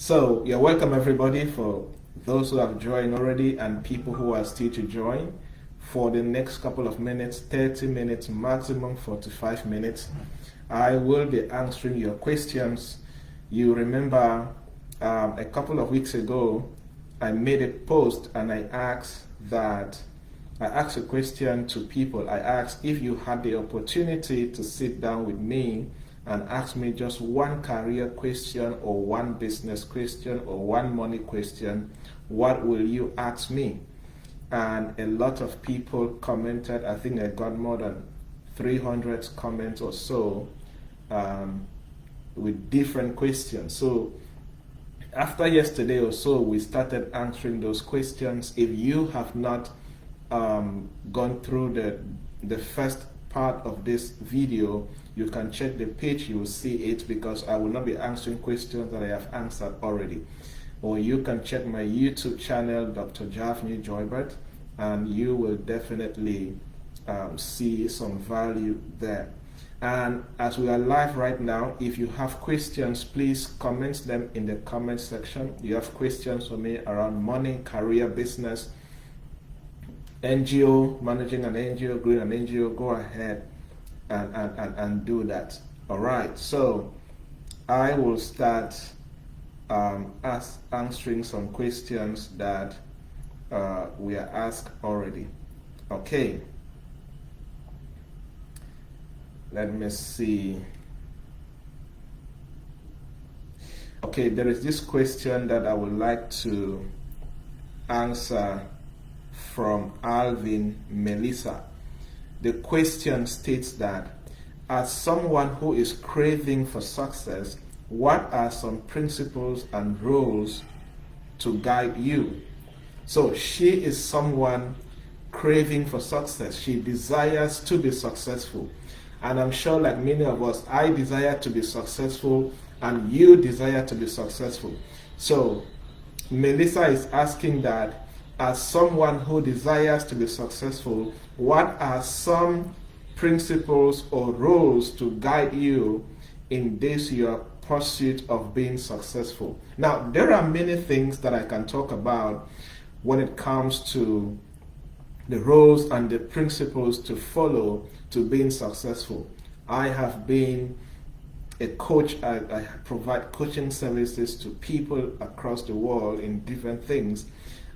So you're welcome everybody, for those who have joined already and people who are still to join. For the next couple of minutes, 30 minutes, maximum 45 minutes, I will be answering your questions. You remember a couple of weeks ago, I made a post and I asked a question to people. I asked if you had the opportunity to sit down with me and ask me just one career question or one business question or one money question, what will you ask me? And a lot of people commented. I think I got more than 300 comments or so with different questions. So after yesterday or so, we started answering those questions. If you have not gone through the first part of this video, you can check the page, you will see it, because I will not be answering questions that I have answered already. Or you can check my YouTube channel, Dr. Javnyuy Joybert, and you will definitely see some value there. And as we are live right now, if you have questions, please comment them in the comment section. You have questions for me around money, career, business, NGO, managing an NGO, growing an NGO, go ahead and do that. All right, so I will start answering some questions that we are asked already. Okay, let me see. Okay, there is this question that I would like to answer from Alvin Melissa. The question states that, as someone who is craving for success, what are some principles and rules to guide you? So she is someone craving for success. She desires to be successful. And I'm sure, like many of us, I desire to be successful and you desire to be successful. So Melissa is asking that, as someone who desires to be successful, what are some principles or rules to guide you in this your pursuit of being successful? Now, there are many things that I can talk about when it comes to the rules and the principles to follow to being successful. I have been a coach. I provide coaching services to people across the world in different things.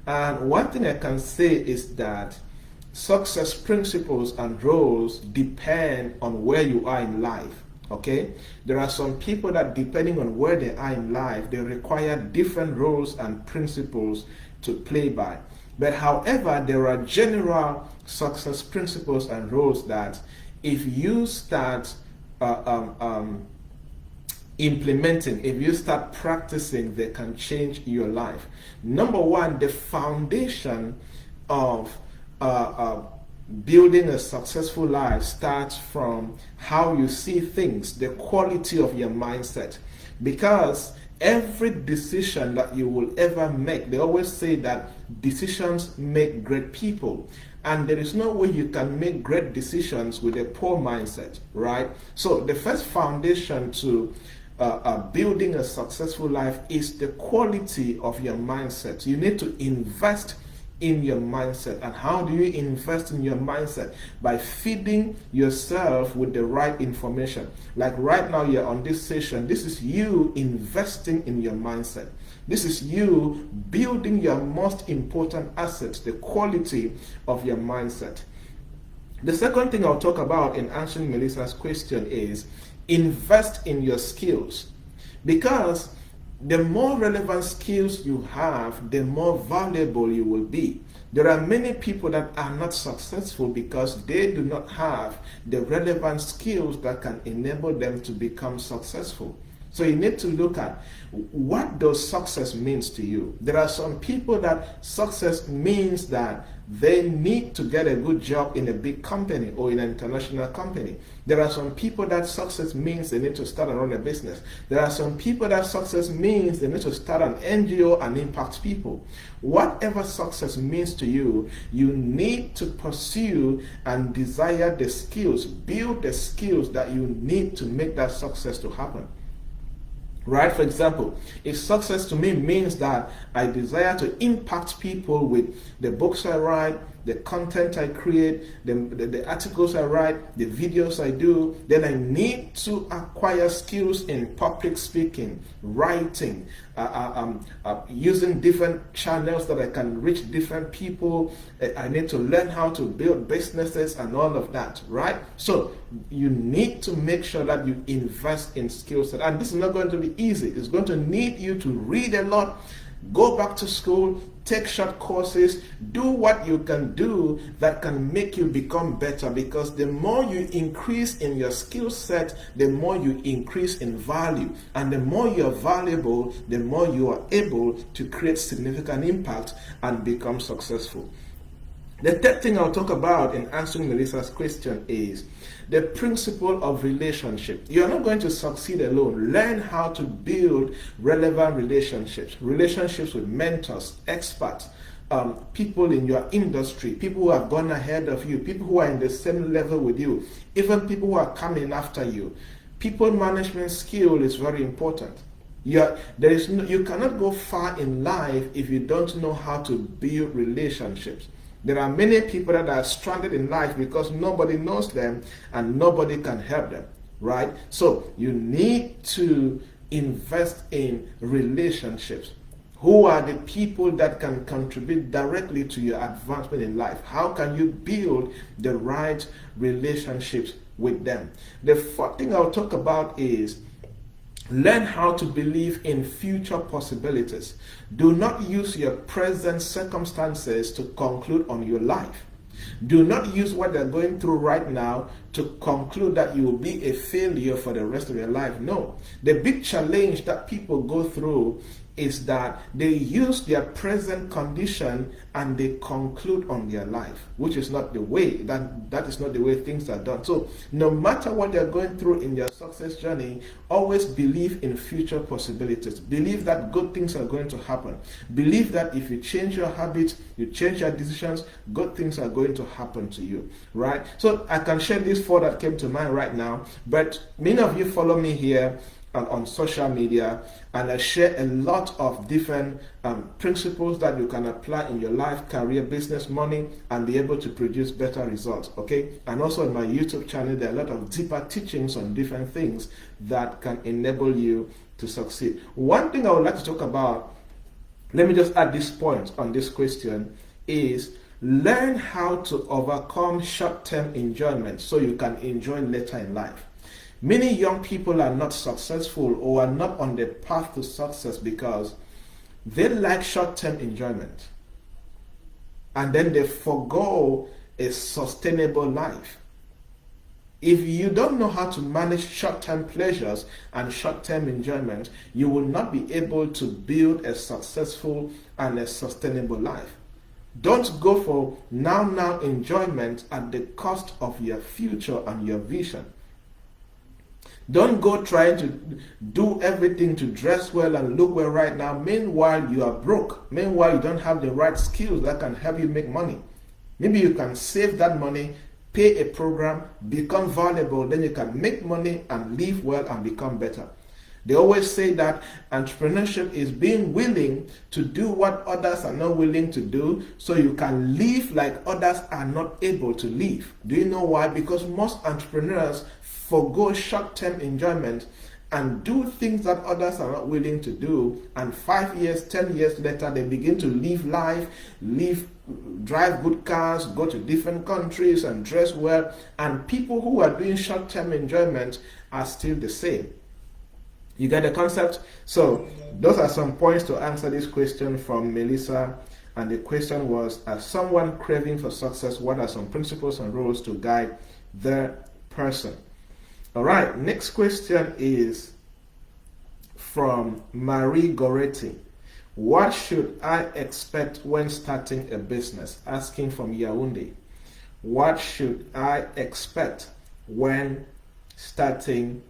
And one thing I can say is that success principles and rules depend on where you are in life. Okay, there are some people that, depending on where they are in life, they require different rules and principles to play by. But however, there are general success principles and rules that if you start implementing, if you start practicing, they can change your life. Number one, the foundation of building a successful life starts from how you see things, the quality of your mindset. Because every decision that you will ever make, they always say that decisions make great people. And there is no way you can make great decisions with a poor mindset, right? So the first foundation to building a successful life is the quality of your mindset. You need to invest in your mindset. And how do you invest in your mindset? By feeding yourself with the right information. Like right now, you're on this session. This is you investing in your mindset. This is you building your most important asset, the quality of your mindset. The second thing I'll talk about in answering Melissa's question is invest in your skills, because the more relevant skills you have, the more valuable you will be. There are many people that are not successful because they do not have the relevant skills that can enable them to become successful. So you need to look at what does success means to you. There are some people that success means that they need to get a good job in a big company or in an international company. There are some people that success means they need to start and run a business. There are some people that success means they need to start an NGO and impact people. Whatever success means to you, you need to pursue and desire the skills, build the skills that you need to make that success to happen. Right? For example, if success to me means that I desire to impact people with the books I write, the content I create, the articles I write, the videos I do, then I need to acquire skills in public speaking, writing, using different channels that I can reach different people. I need to learn how to build businesses and all of that, right? So you need to make sure that you invest in skill set. And this is not going to be easy. It's going to need you to read a lot, go back to school, take short courses, do what you can do that can make you become better, because the more you increase in your skill set, the more you increase in value. And the more you're valuable, the more you are able to create significant impact and become successful. The third thing I'll talk about in answering Melissa's question is the principle of relationship. You're not going to succeed alone. Learn how to build relevant relationships. Relationships with mentors, experts, people in your industry, people who have gone ahead of you, people who are in the same level with you, even people who are coming after you. People management skill is very important. You cannot go far in life if you don't know how to build relationships. There are many people that are stranded in life because nobody knows them and nobody can help them, right? So you need to invest in relationships. Who are the people that can contribute directly to your advancement in life? How can you build the right relationships with them? The fourth thing I'll talk about is learn how to believe in future possibilities. Do not use your present circumstances to conclude on your life. Do not use what they're going through right now to conclude that you will be a failure for the rest of your life. No. The big challenge that people go through is that they use their present condition and they conclude on their life, which is not the way. That is not the way things are done. So no matter what they're going through in their success journey, always believe in future possibilities. Believe that good things are going to happen. Believe that if you change your habits, you change your decisions, good things are going to happen to you, right? So I can share these four that came to mind right now, but many of you follow me here on social media, and I share a lot of different principles that you can apply in your life, career, business, money, and be able to produce better results, okay? And also on my YouTube channel, there are a lot of deeper teachings on different things that can enable you to succeed. One thing I would like to talk about, let me just add this point on this question, is learn how to overcome short-term enjoyment so you can enjoy later in life. Many young people are not successful or are not on the path to success because they like short-term enjoyment. And then they forgo a sustainable life. If you don't know how to manage short-term pleasures and short-term enjoyment, you will not be able to build a successful and a sustainable life. Don't go for now enjoyment at the cost of your future and your vision. Don't go trying to do everything to dress well and look well right now. Meanwhile, you are broke. Meanwhile, you don't have the right skills that can help you make money. Maybe you can save that money, pay a program, become valuable, then you can make money and live well and become better. They always say that entrepreneurship is being willing to do what others are not willing to do so you can live like others are not able to live. Do you know why? Because most entrepreneurs forgo short-term enjoyment and do things that others are not willing to do, and 5 years, 10 years later, they begin to live life, drive good cars, go to different countries and dress well, and people who are doing short-term enjoyment are still the same. You get the concept? So those are some points to answer this question from Melissa. And the question was, as someone craving for success, what are some principles and rules to guide the person? All right, next question is from Marie Goretti. What should I expect when starting a business? Asking from Yaoundé. What should I expect when starting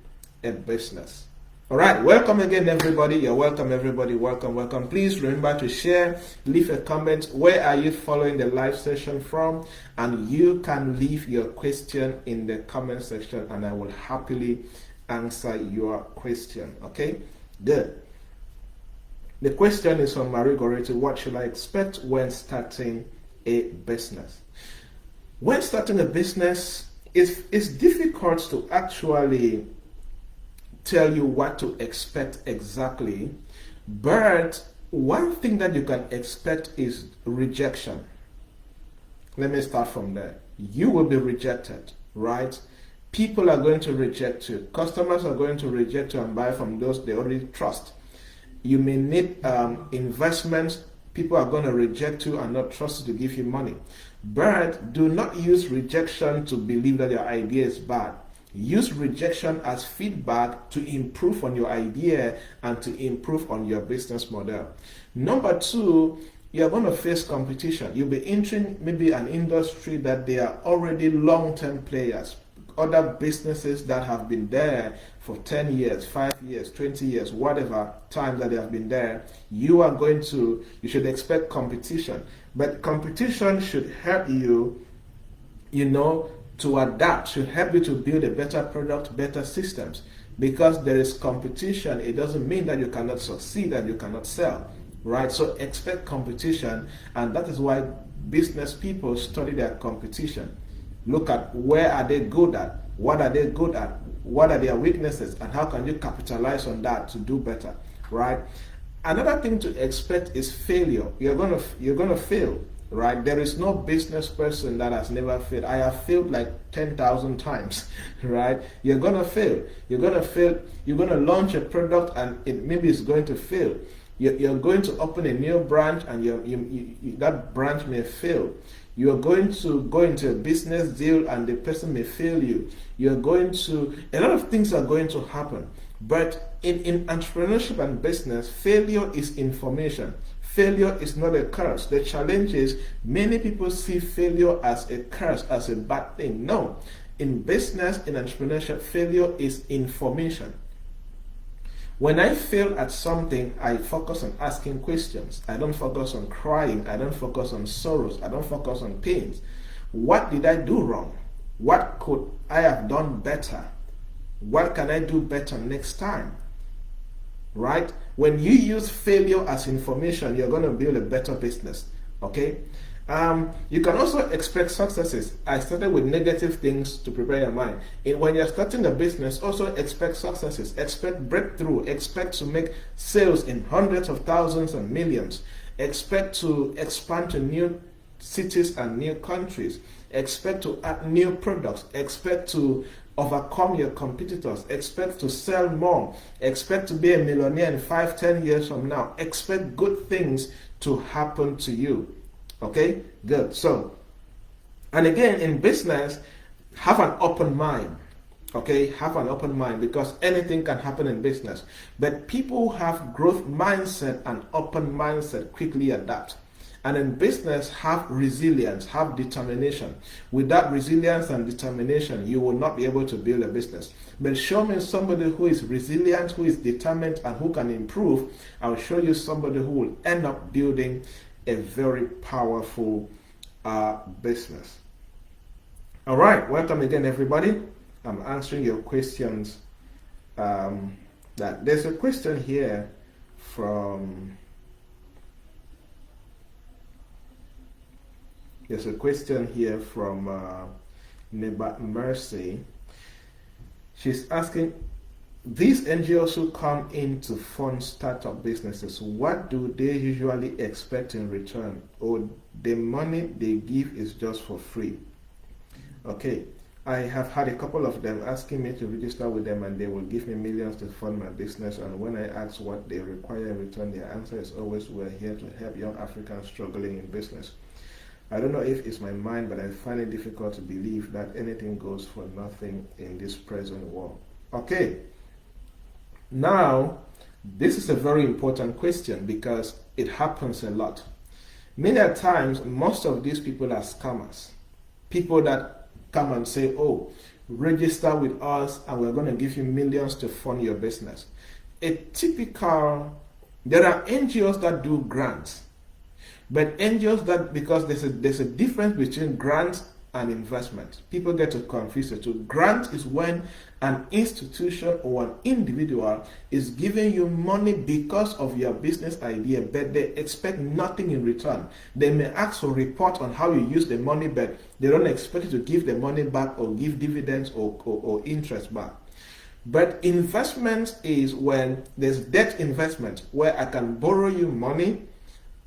a business? All right, welcome again, everybody. You're welcome, everybody. Welcome. Please remember to share, leave a comment. Where are you following the live session from? And you can leave your question in the comment section, and I will happily answer your question. Okay? Good. The question is from Marie Goretti. What should I expect when starting a business? When starting a business, it's difficult to actually tell you what to expect exactly, but one thing that you can expect is rejection. Let me start from there. You will be rejected, right? People are going to reject you. Customers are going to reject you and buy from those they already trust. You may need investments. People are going to reject you and not trust you to give you money. But do not use rejection to believe that your idea is bad. Use rejection as feedback to improve on your idea and to improve on your business model. Number two, you're going to face competition. You'll be entering maybe an industry that they are already long-term players, other businesses that have been there for 10 years, 5 years, 20 years, whatever time that they have been there. You should expect competition. But competition should help you, to adapt, should help you to build a better product, better systems. Because there is competition, it doesn't mean that you cannot succeed and you cannot sell, right? So expect competition, and that is why business people study their competition. Look at where are they good at, what are they good at, what are their weaknesses, and how can you capitalize on that to do better, right? Another thing to expect is failure. You're gonna fail. Right? There is no business person that has never failed. I have failed like 10,000 times, right? You're going to fail. You're going to fail. You're going to launch a product and maybe it's going to fail. You're going to open a new branch and that branch may fail. You're going to go into a business deal and the person may fail you. A lot of things are going to happen. But in entrepreneurship and business, failure is information. Failure is not a curse. The challenge is many people see failure as a curse, as a bad thing. No. In business, in entrepreneurship, failure is information. When I fail at something, I focus on asking questions. I don't focus on crying. I don't focus on sorrows. I don't focus on pains. What did I do wrong? What could I have done better? What can I do better next time? Right? When you use failure as information, you're going to build a better business. Okay? You can also expect successes. I started with negative things to prepare your mind. When you're starting a business, also expect successes. Expect breakthrough. Expect to make sales in hundreds of thousands and millions. Expect to expand to new cities and new countries. Expect to add new products. Expect to overcome your competitors. Expect to sell more. Expect to be a millionaire in 5-10 years from now. Expect good things to happen to you. Okay, good. So, and again, in business, have an open mind. Okay, have an open mind, because anything can happen in business. But people who have growth mindset and open mindset quickly adapt. And in business, have resilience, have determination. Without resilience and determination, you will not be able to build a business. But show me somebody who is resilient, who is determined, and who can improve. I'll show you somebody who will end up building a very powerful business. All right, welcome again, everybody. I'm answering your questions. There's a question here from... There's a question here from Nebat Mercy. She's asking, these NGOs who come in to fund startup businesses, what do they usually expect in return? Or the money they give is just for free? Okay, I have had a couple of them asking me to register with them and they will give me millions to fund my business. And when I ask what they require in return, their answer is always, we're here to help young Africans struggling in business. I don't know if it's my mind, but I find it difficult to believe that anything goes for nothing in this present world. Okay. Now, this is a very important question because it happens a lot. Many times, most of these people are scammers. People that come and say, oh, register with us and we're going to give you millions to fund your business. There are NGOs that do grants. But NGOs that, because there's a difference between grants and investment. People get to confuse the two. Grant is when an institution or an individual is giving you money because of your business idea, but they expect nothing in return. They may ask for a report on how you use the money, but they don't expect you to give the money back or give dividends or interest back. But investment is when there's debt investment, where I can borrow you money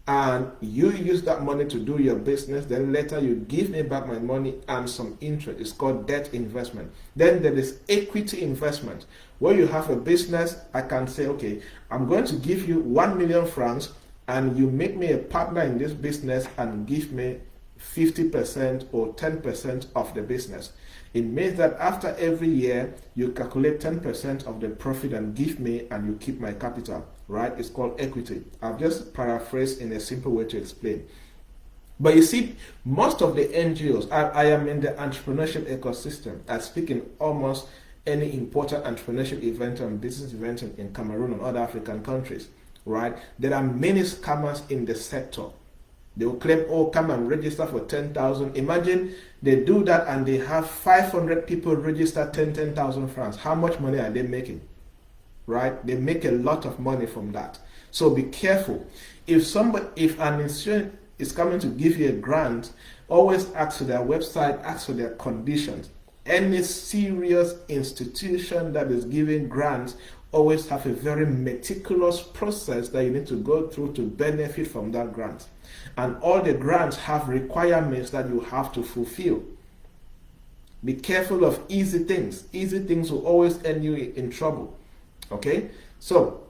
and you use that money to do your business, then later you give me back my money and some interest. It's called debt investment. Then there is equity investment, where you have a business. I can say, okay, I'm going to give you 1 million francs and you make me a partner in this business and give me 50% or 10% of the business. It means that after every year, you calculate 10% of the profit and give me, and you keep my capital, right? It's called equity. I've just paraphrased in a simple way to explain. But you see, most of the NGOs, I am in the entrepreneurship ecosystem. I speak in almost any important entrepreneurship event and business event in Cameroon and other African countries, right? There are many scammers in the sector. They will claim, oh, come and register for 10,000. Imagine they do that and they have 500 people register 10,000 francs. How much money are they making? Right? They make a lot of money from that. So be careful. If an institution is coming to give you a grant, always ask for their website, ask for their conditions. Any serious institution that is giving grants always have a very meticulous process that you need to go through to benefit from that grant. And all the grants have requirements that you have to fulfill. Be careful of easy things. Easy things will always end you in trouble. Okay? So,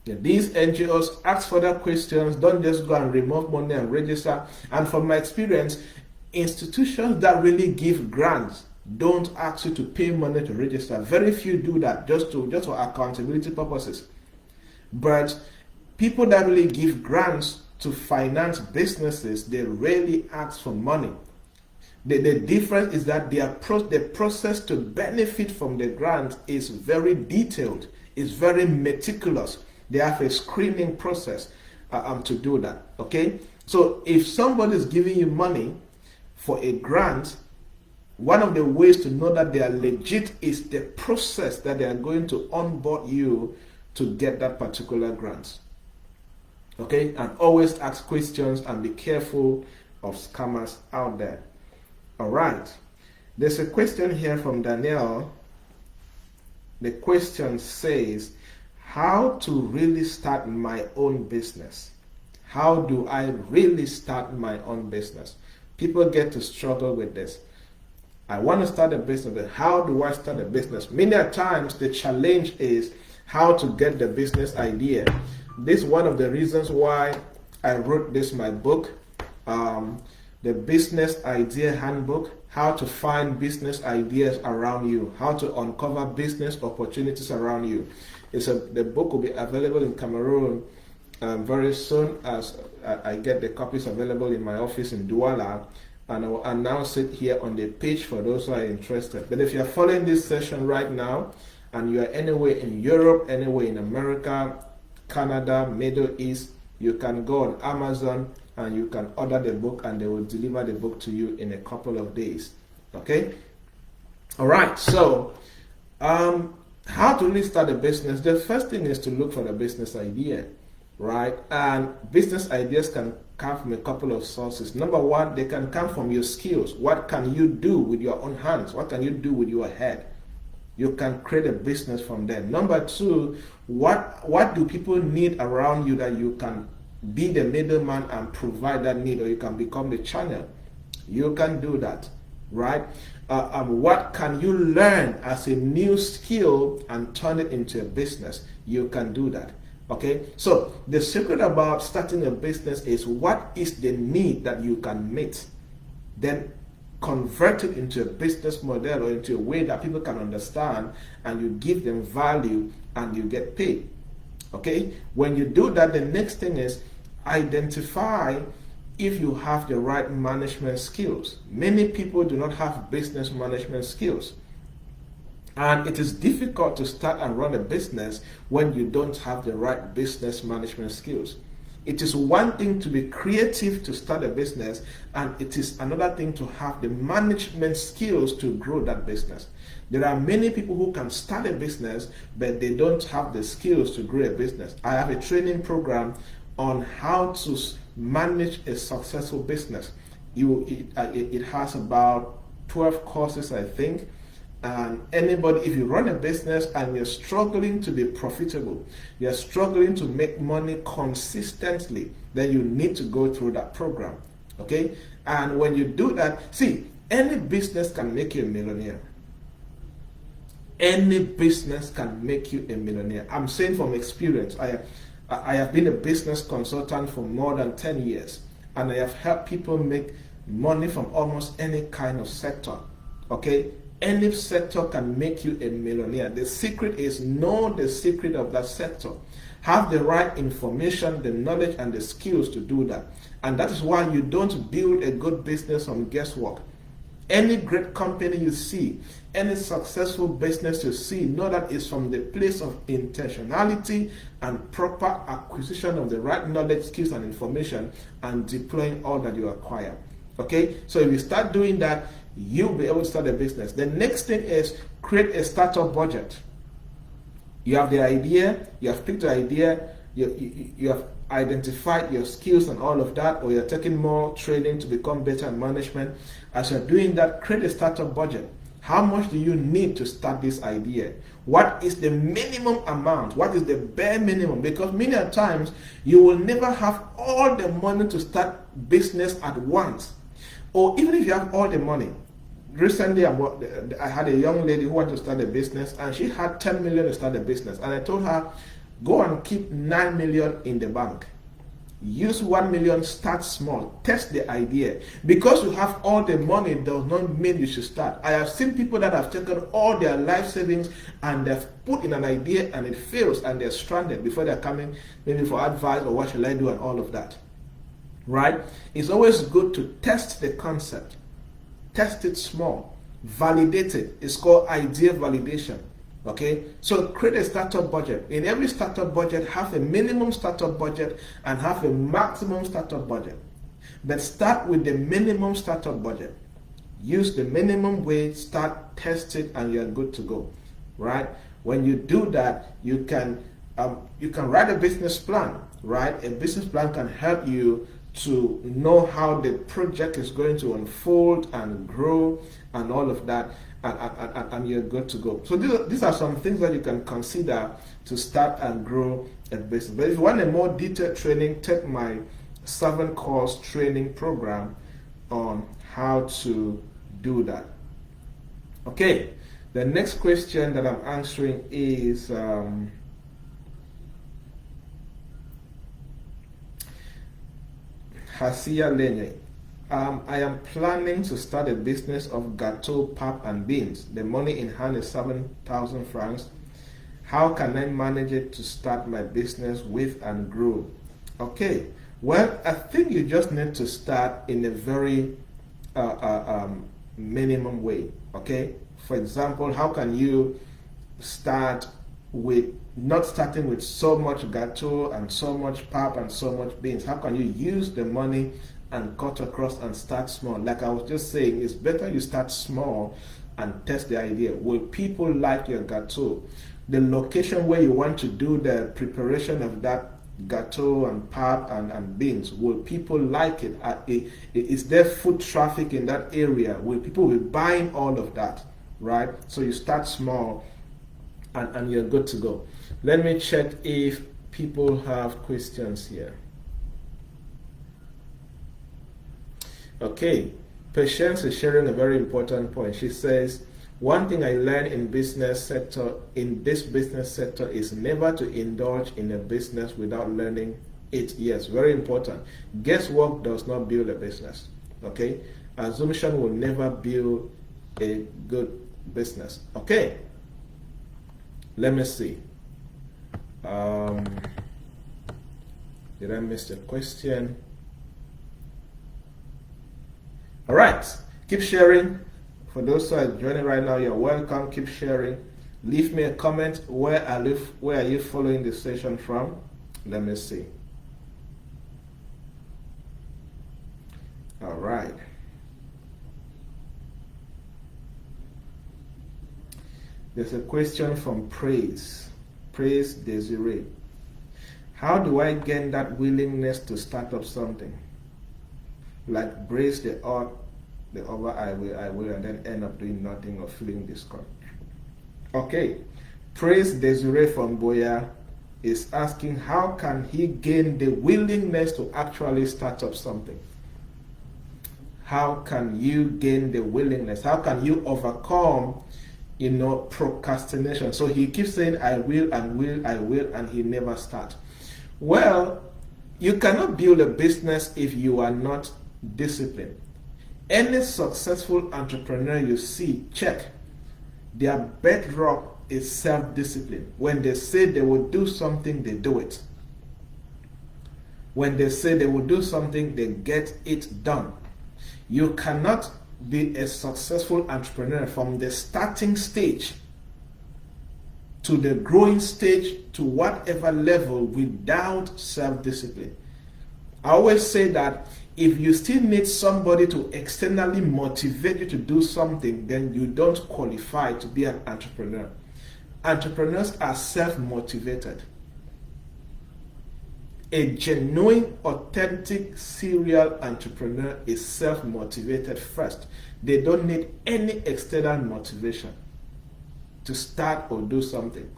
these NGOs ask further questions. Don't just go and remove money and register. And from my experience, institutions that really give grants don't ask you to pay money to register. Very few do that, just for accountability purposes. But people that really give grants to finance businesses, they rarely ask for money. The difference is that the process to benefit from the grant is very detailed, is very meticulous. They have a screening process to do that. Okay? So if somebody is giving you money for a grant, one of the ways to know that they are legit is the process that they are going to onboard you to get that particular grant. Okay? And always ask questions and be careful of scammers out there. All right. There's a question here from Danielle. The question says, how to really start my own business? How do I really start my own business? People get to struggle with this. I want to start a business, but how do I start a business? Many times the challenge is how to get the business idea. This is one of the reasons why I wrote my book, the Business Idea Handbook, how to find business ideas around you, how to uncover business opportunities around you. The book will be available in Cameroon very soon, as I get the copies available in my office in Douala, and I will announce it here on the page for those who are interested. But if you're following this session right now and you are anywhere in Europe, anywhere in America, Canada, Middle East, you can go on Amazon and you can order the book and they will deliver the book to you in a couple of days. Okay? All right. So, how to really start a business? The first thing is to look for the business idea, right? And business ideas can come from a couple of sources. Number one, they can come from your skills. What can you do with your own hands? What can you do with your head? You can create a business from there. Number two, what do people need around you that you can be the middleman and provide that need, or you can become the channel? You can do that, right? What can you learn as a new skill and turn it into a business? You can do that. Okay, so the secret about starting a business is what is the need that you can meet, then convert it into a business model or into a way that people can understand, and you give them value and you get paid. Okay, when you do that, the next thing is identify if you have the right management skills. Many people do not have business management skills. And it is difficult to start and run a business when you don't have the right business management skills. It is one thing to be creative to start a business, and it is another thing to have the management skills to grow that business. There are many people who can start a business, but they don't have the skills to grow a business. I have a training program on how to manage a successful business. It has about 12 courses, I think. And anybody, if you run a business and you're struggling to be profitable, you're struggling to make money consistently, then you need to go through that program. Okay? And when you do that, see, any business can make you a millionaire. Any business can make you a millionaire. I'm saying from experience. I have been a business consultant for more than 10 years, and I have helped people make money from almost any kind of sector. Okay? Any sector can make you a millionaire. The secret is know the secret of that sector. Have the right information, the knowledge, and the skills to do that. And that is why you don't build a good business on guesswork. Any great company you see, any successful business you see, know that it's from the place of intentionality and proper acquisition of the right knowledge, skills, and information, and deploying all that you acquire. Okay? So if you start doing that, you'll be able to start a business. The next thing is create a startup budget. You have the idea, you have picked the idea, you have identified your skills and all of that, or you're taking more training to become better in management. As you're doing that, create a startup budget. How much do you need to start this idea? What is the minimum amount? What is the bare minimum? Because many times you will never have all the money to start business at once. Or even if you have all the money. Recently, I had a young lady who wanted to start a business, and she had 10 million to start a business. And I told her, go and keep 9 million in the bank. Use 1 million, start small, test the idea. Because you have all the money does not mean you should start. I have seen people that have taken all their life savings and they've put in an idea and it fails and they're stranded before they're coming maybe for advice or what shall I do and all of that. Right? It's always good to test the concept. Test it small. Validate it. It's called idea validation. Okay? So create a startup budget. In every startup budget, have a minimum startup budget and have a maximum startup budget. But start with the minimum startup budget. Use the minimum wage, start, test it, and you're good to go. Right? When you do that, you can write a business plan. Right? A business plan can help you to know how the project is going to unfold and grow and all of that, and you're good to go. So these are some things that you can consider to start and grow a business. But if you want a more detailed training, take my 7-course training program on how to do that. Okay, the next question that I'm answering is Hasia Lenye. I am planning to start a business of gâteau, pap, and beans. The money in hand is 7,000 francs. How can I manage it to start my business with and grow? Okay, well, I think you just need to start in a very minimum way. Okay, for example, how can you start with not starting with so much gâteau and so much pap and so much beans? How can you use the money and cut across and start small? Like I was just saying, it's better you start small and test the idea. Will people like your gâteau? The location where you want to do the preparation of that gâteau and pap and beans, will people like it? Is there food traffic in that area? Will people be buying all of that? Right? So you start small and you're good to go. Let me check if people have questions here. Okay, Patience is sharing a very important point. She says, one thing I learned in this business sector is never to indulge in a business without learning it. Yes, very important. Guesswork does not build a business. Okay, assumption will never build a good business. Okay, let me see. Did I miss the question? All right, keep sharing. For those who are joining right now, you're welcome. Keep sharing. Leave me a comment. Where are you following this session from? Let me see. All right. There's a question from Praise Desiree. How do I gain that willingness to start up something? Like brace the over I will, and then end up doing nothing or feeling discouraged. Okay. Praise Desiree from Boya is asking how can he gain the willingness to actually start up something? How can you gain the willingness? How can you overcome, procrastination? So he keeps saying, I will, and he never starts. Well, you cannot build a business if you are not disciplined. Any successful entrepreneur you see, check. Their bedrock is self-discipline. When they say they will do something, they do it. When they say they will do something, they get it done. You cannot be a successful entrepreneur from the starting stage to the growing stage to whatever level without self-discipline. I always say that if you still need somebody to externally motivate you to do something, then you don't qualify to be an entrepreneur. Entrepreneurs are self-motivated. A genuine, authentic, serial entrepreneur is self-motivated first. They don't need any external motivation to start or do something.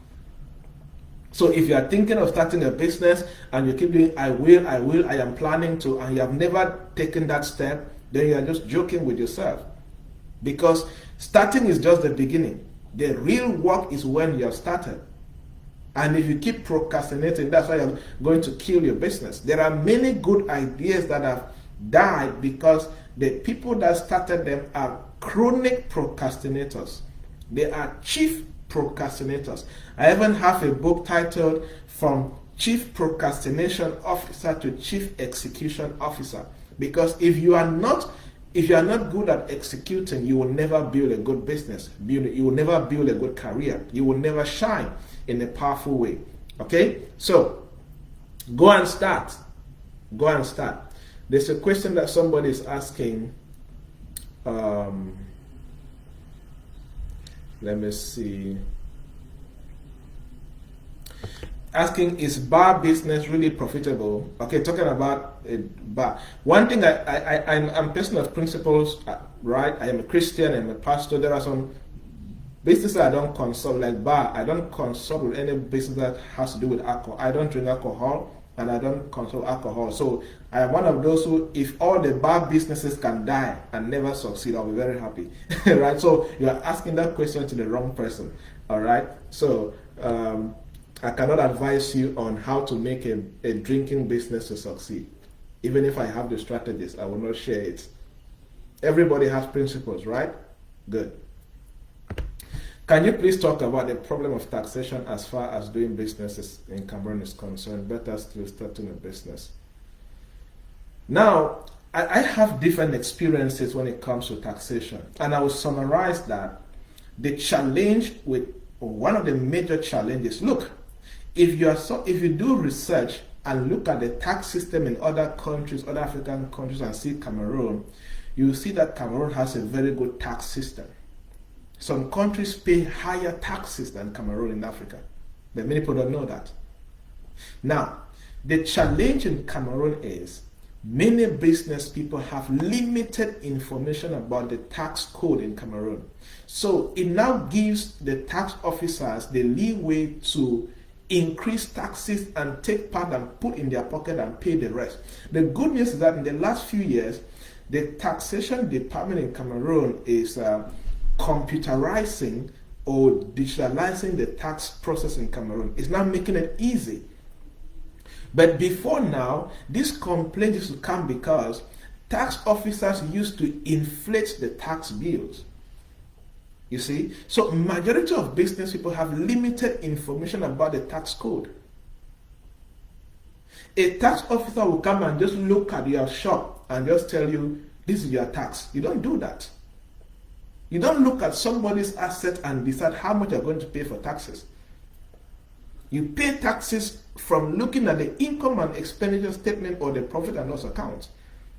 So if you are thinking of starting a business and you keep doing, I am planning to, and you have never taken that step, then you are just joking with yourself. Because starting is just the beginning. The real work is when you have started. And if you keep procrastinating, that's why you're going to kill your business. There are many good ideas that have died because the people that started them are chronic procrastinators. They are chief procrastinators. I even have a book titled From Chief Procrastination Officer to Chief Execution Officer. Because if you are not good at executing, you will never build a good business. You will never build a good career. You will never shine in a powerful way. Okay? So, go and start. Go and start. There's a question that somebody is asking. Let me see. Asking, is bar business really profitable? Okay, talking about a bar. One thing, I'm a person of principles, right? I am a Christian, I'm a pastor. There are some businesses I don't consult, like bar. I don't consult with any business that has to do with alcohol. I don't drink alcohol, and I don't consult alcohol. So I am one of those who, if all the bar businesses can die and never succeed, I'll be very happy. Right? So you are asking that question to the wrong person. All right? So I cannot advise you on how to make a drinking business to succeed. Even if I have the strategies, I will not share it. Everybody has principles, right? Good. Can you please talk about the problem of taxation as far as doing businesses in Cameroon is concerned? Better still starting a business. Now, I have different experiences when it comes to taxation, and I will summarize that. The challenge with one of the major challenges. Look, if you do research and look at the tax system in other countries, other African countries, and see Cameroon, you will see that Cameroon has a very good tax system. Some countries pay higher taxes than Cameroon in Africa, but many people don't know that. Now, the challenge in Cameroon is many business people have limited information about the tax code in Cameroon. So it now gives the tax officers the leeway to increase taxes and take part and put in their pocket and pay the rest. The good news is that in the last few years, the taxation department in Cameroon is computerizing or digitalizing the tax process in Cameroon. It's now making it easy. But before now, this complaint used to come because tax officers used to inflate the tax bills. You see? So majority of business people have limited information about the tax code. A tax officer will come and just look at your shop and just tell you, this is your tax. You don't do that. You don't look at somebody's asset and decide how much you're going to pay for taxes. You pay taxes from looking at the income and expenditure statement or the profit and loss account.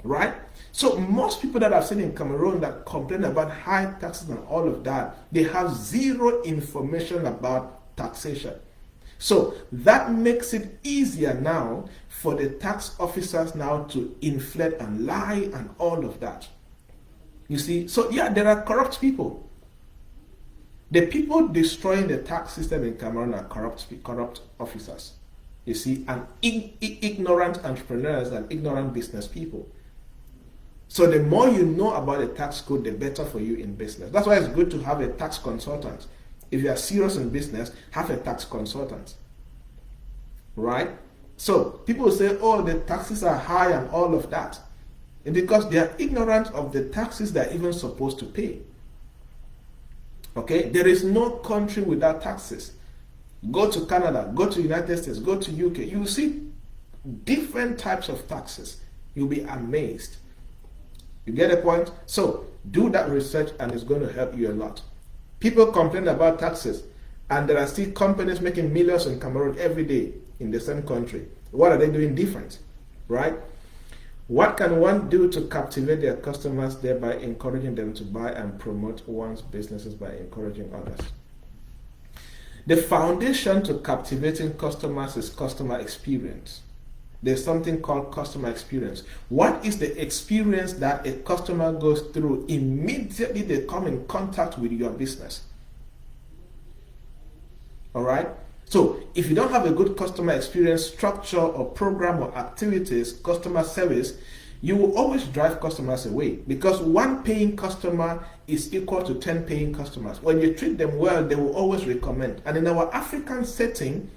right? So most people that I've seen in Cameroon that complain about high taxes and all of that, they have zero information about taxation. So that makes it easier now for the tax officers now to inflate and lie and all of that. You see, so yeah, there are corrupt people. The people destroying the tax system in Cameroon are corrupt officers. You see, and ignorant entrepreneurs and ignorant business people. So the more you know about the tax code, the better for you in business. That's why it's good to have a tax consultant. If you are serious in business, have a tax consultant. Right? So people say, oh, the taxes are high and all of that. And because they are ignorant of the taxes they're even supposed to pay. Okay? There is no country without taxes. Go to Canada, go to United States, go to UK. You will see different types of taxes. You'll be amazed. You get the point? So do that research and it's going to help you a lot. People complain about taxes and there are still companies making millions in Cameroon every day in the same country. What are they doing different? Right? What can one do to captivate their customers, thereby encouraging them to buy and promote one's businesses by encouraging others? The foundation to captivating customers is customer experience. There's something called customer experience. What is the experience that a customer goes through immediately they come in contact with your business? All right? So if you don't have a good customer experience structure or program or activities, customer service, you will always drive customers away because one paying customer is equal to 10 paying customers. When you treat them well, they will always recommend. And in our African setting,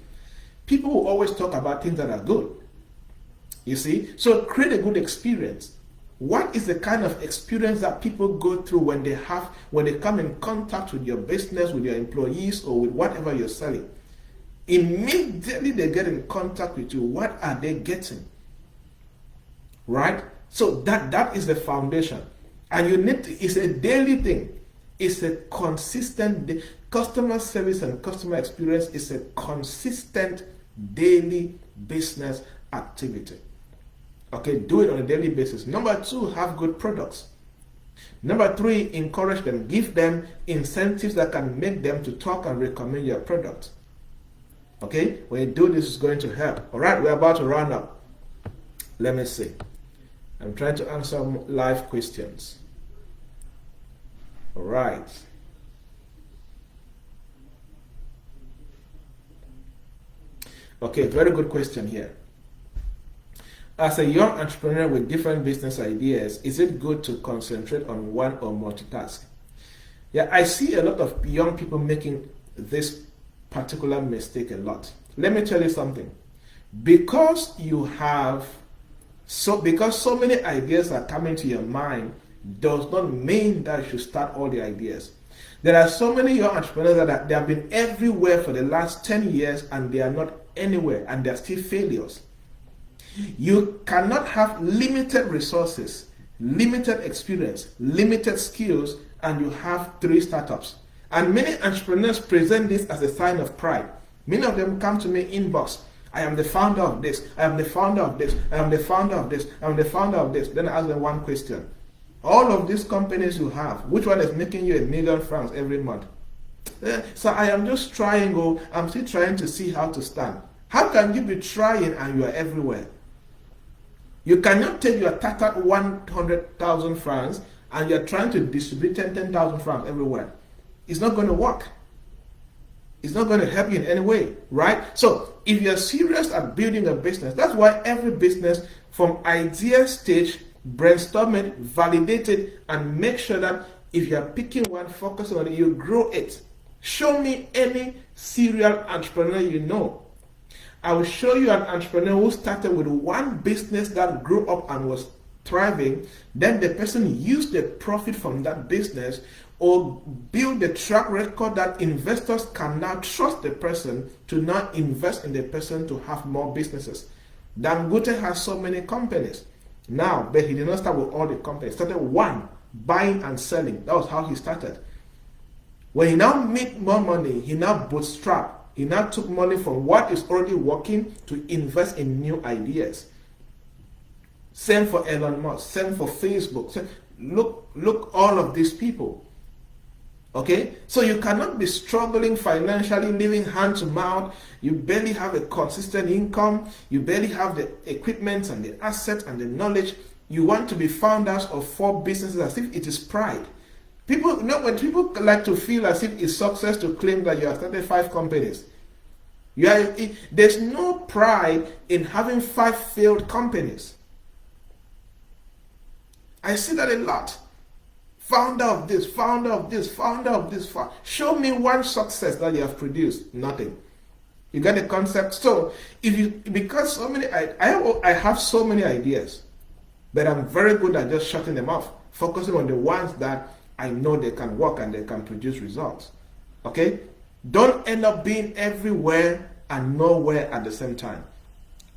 people will always talk about things that are good. You see? So create a good experience. What is the kind of experience that people go through when they come in contact with your business, with your employees, or with whatever you're selling? Immediately they get in contact with you, what are they getting? Right? So that is the foundation. And you need to, it's a daily thing. It's a consistent customer service and customer experience is a consistent daily business activity. Okay, do it on a daily basis. Number 2, have good products. Number 3, encourage them. Give them incentives that can make them to talk and recommend your product. Okay, when you do this, it's going to help. All right, we're about to round up. Let me see. I'm trying to answer live questions. All right. Okay, very good question here. As a young entrepreneur with different business ideas, is it good to concentrate on one or multitask? Yeah, I see a lot of young people making this particular mistake a lot. Let me tell you something. Because so many ideas are coming to your mind does not mean that you should start all the ideas. There are so many young entrepreneurs that they have been everywhere for the last 10 years and they are not anywhere and they are still failures. You cannot have limited resources, limited experience, limited skills, and you have 3 startups. And many entrepreneurs present this as a sign of pride. Many of them come to me inbox. I am the founder of this. I am the founder of this. I am the founder of this. I am the founder of this. Then I ask them one question. All of these companies you have, which one is making you £1,000,000 every month? So I am just trying, I'm still trying to see how to stand. How can you be trying and you are everywhere? You cannot take your tattered 100,000 francs and you're trying to distribute 10,000 francs everywhere. It's not going to work. It's not going to help you in any way, right? So if you're serious at building a business, that's why every business from idea stage, brainstorm it, validate it, and make sure that if you're picking one, focus on it, you grow it. Show me any serial entrepreneur you know. I will show you an entrepreneur who started with one business that grew up and was thriving. Then the person used the profit from that business or build the track record that investors can now trust the person to now invest in the person to have more businesses. Dangote has so many companies now, but he did not start with all the companies. He started one, buying and selling. That was how he started. When he now made more money, he now bootstrapped. He now took money from what is already working to invest in new ideas. Same for Elon Musk. Same for Facebook. Look, all of these people. Okay, so you cannot be struggling financially, living hand to mouth. You barely have a consistent income. You barely have the equipment and the assets and the knowledge. You want to be founders of 4 businesses as if it is pride. People, when people like to feel as if it's success to claim that you have started 5 companies. There's no pride in having 5 failed companies. I see that a lot. Founder of this, founder of this, founder of this. Show me one success that you have produced. Nothing. You get the concept? So, because so many, I have so many ideas, but I'm very good at just shutting them off, focusing on the ones that I know they can work and they can produce results. Okay? Don't end up being everywhere and nowhere at the same time.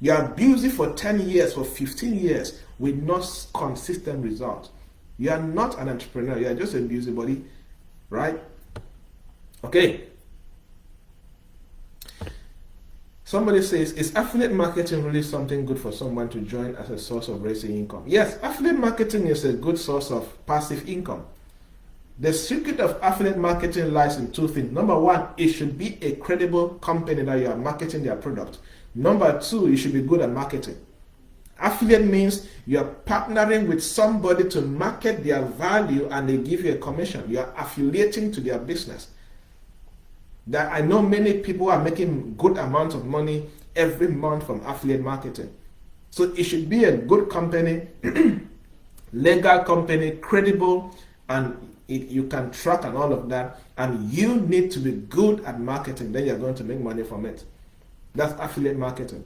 You are busy for 10 years, for 15 years with no consistent results. You are not an entrepreneur. You are just a busybody, right? Okay. Somebody says, is affiliate marketing really something good for someone to join as a source of raising income? Yes, affiliate marketing is a good source of passive income. The secret of affiliate marketing lies in 2 things. Number 1, it should be a credible company that you are marketing their product. Number 2, you should be good at marketing. Affiliate means you are partnering with somebody to market their value and they give you a commission. You are affiliating to their business. That I know many people are making good amounts of money every month from affiliate marketing. So it should be a good company, legal company, credible, and you can track and all of that. And you need to be good at marketing. Then you're going to make money from it. That's affiliate marketing.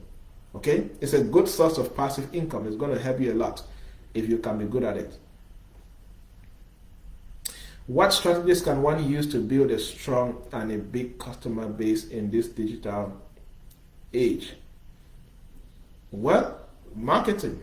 Okay, it's a good source of passive income. It's going to help you a lot if you can be good at it. What strategies can one use to build a strong and a big customer base in this digital age? Well, marketing.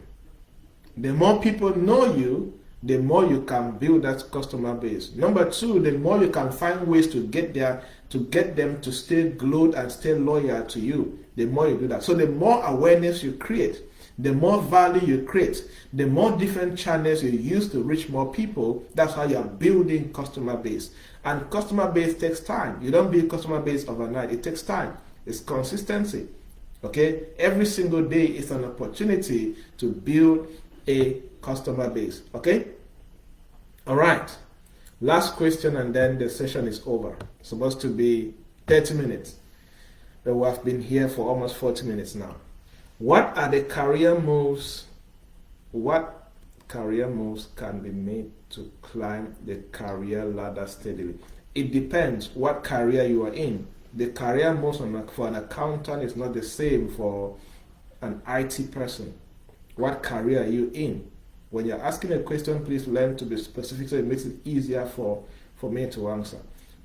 The more people know you, the more you can build that customer base. Number 2, the more you can find ways to get them to stay glued and stay loyal to you. The more you do that. So the more awareness you create, the more value you create, the more different channels you use to reach more people. That's how you're building customer base. And customer base takes time. You don't build customer base overnight. It takes time. It's consistency. Okay? Every single day is an opportunity to build a customer base. Okay? All right. Last question and then the session is over. It's supposed to be 30 minutes. But we have been here for almost 40 minutes now. What are the career moves? What career moves can be made to climb the career ladder steadily? It depends what career you are in. The career moves for an accountant is not the same for an IT person. What career are you in? When you're asking a question, please learn to be specific so it makes it easier for me to answer.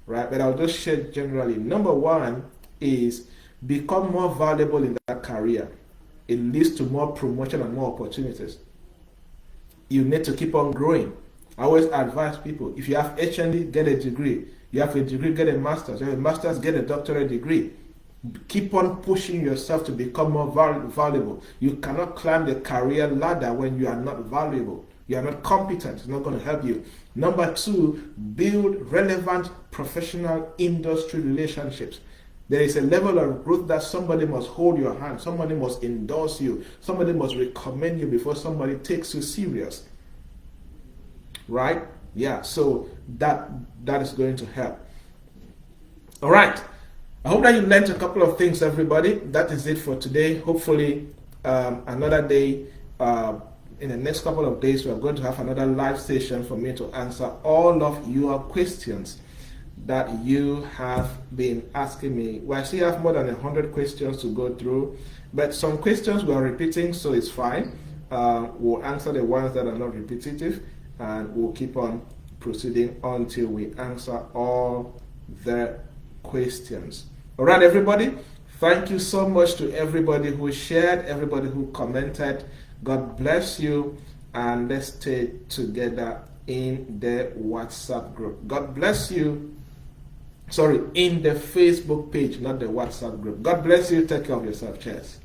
Right? But I'll just share generally. Number 1 is become more valuable in that career. It leads to more promotion and more opportunities. You need to keep on growing. I always advise people, if you have HND, get a degree. You have a degree, get a master's. You have a master's, get a doctorate degree. Keep on pushing yourself to become more valuable. You cannot climb the career ladder when you are not valuable. You are not competent. It's not going to help you. Number 2, build relevant professional industry relationships. There is a level of growth that somebody must hold your hand. Somebody must endorse you. Somebody must recommend you before somebody takes you serious. Right? Yeah, so that is going to help. All right. I hope that you learned a couple of things, everybody. That is it for today. Hopefully, another day, in the next couple of days, we are going to have another live session for me to answer all of your questions that you have been asking me. Well, I still have more than 100 questions to go through, but some questions we are repeating, so it's fine. We'll answer the ones that are not repetitive, and we'll keep on proceeding until we answer all the questions. All right, everybody. Thank you so much to everybody who shared, everybody who commented. God bless you, and let's stay together in the WhatsApp group. God bless you. Sorry, in the Facebook page, not the WhatsApp group. God bless you. Take care of yourself. Cheers.